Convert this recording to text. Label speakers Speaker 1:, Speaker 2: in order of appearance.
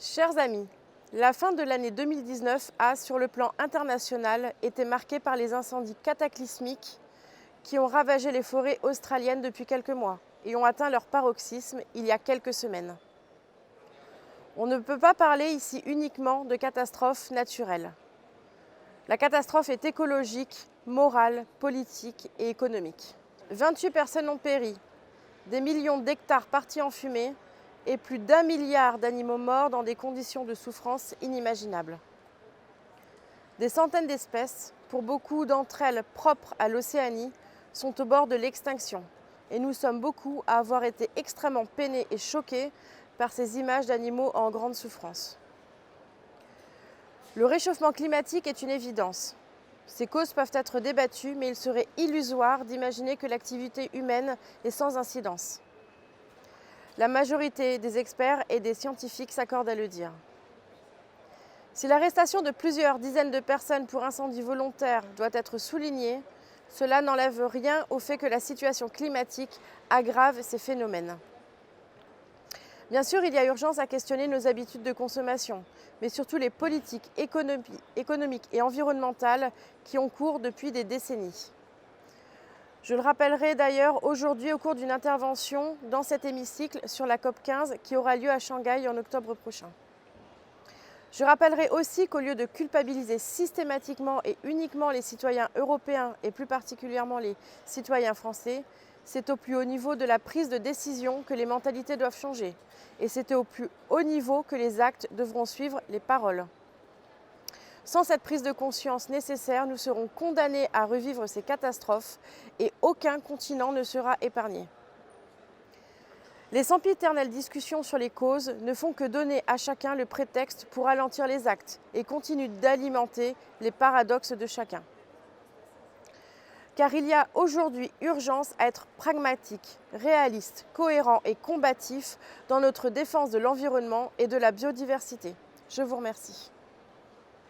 Speaker 1: Chers amis, la fin de l'année 2019 a, sur le plan international, été marquée par les incendies cataclysmiques qui ont ravagé les forêts australiennes depuis quelques mois et ont atteint leur paroxysme il y a quelques semaines. On ne peut pas parler ici uniquement de catastrophe naturelle. La catastrophe est écologique, morale, politique et économique. 28 personnes ont péri, des millions d'hectares partis en fumée et plus d'1 milliard d'animaux morts dans des conditions de souffrance inimaginables. Des centaines d'espèces, pour beaucoup d'entre elles propres à l'Océanie, sont au bord de l'extinction. Et nous sommes beaucoup à avoir été extrêmement peinés et choqués par ces images d'animaux en grande souffrance. Le réchauffement climatique est une évidence. Ses causes peuvent être débattues, mais il serait illusoire d'imaginer que l'activité humaine est sans incidence. La majorité des experts et des scientifiques s'accordent à le dire. Si l'arrestation de plusieurs dizaines de personnes pour incendie volontaire doit être soulignée, cela n'enlève rien au fait que la situation climatique aggrave ces phénomènes. Bien sûr, il y a urgence à questionner nos habitudes de consommation, mais surtout les politiques économiques et environnementales qui ont cours depuis des décennies. Je le rappellerai d'ailleurs aujourd'hui au cours d'une intervention dans cet hémicycle sur la COP15 qui aura lieu à Shanghai en octobre prochain. Je rappellerai aussi qu'au lieu de culpabiliser systématiquement et uniquement les citoyens européens et plus particulièrement les citoyens français, c'est au plus haut niveau de la prise de décision que les mentalités doivent changer. Et c'est au plus haut niveau que les actes devront suivre les paroles. Sans cette prise de conscience nécessaire, nous serons condamnés à revivre ces catastrophes et aucun continent ne sera épargné. Les sempiternelles discussions sur les causes ne font que donner à chacun le prétexte pour ralentir les actes et continuent d'alimenter les paradoxes de chacun. Car il y a aujourd'hui urgence à être pragmatique, réaliste, cohérent et combatif dans notre défense de l'environnement et de la biodiversité. Je vous remercie.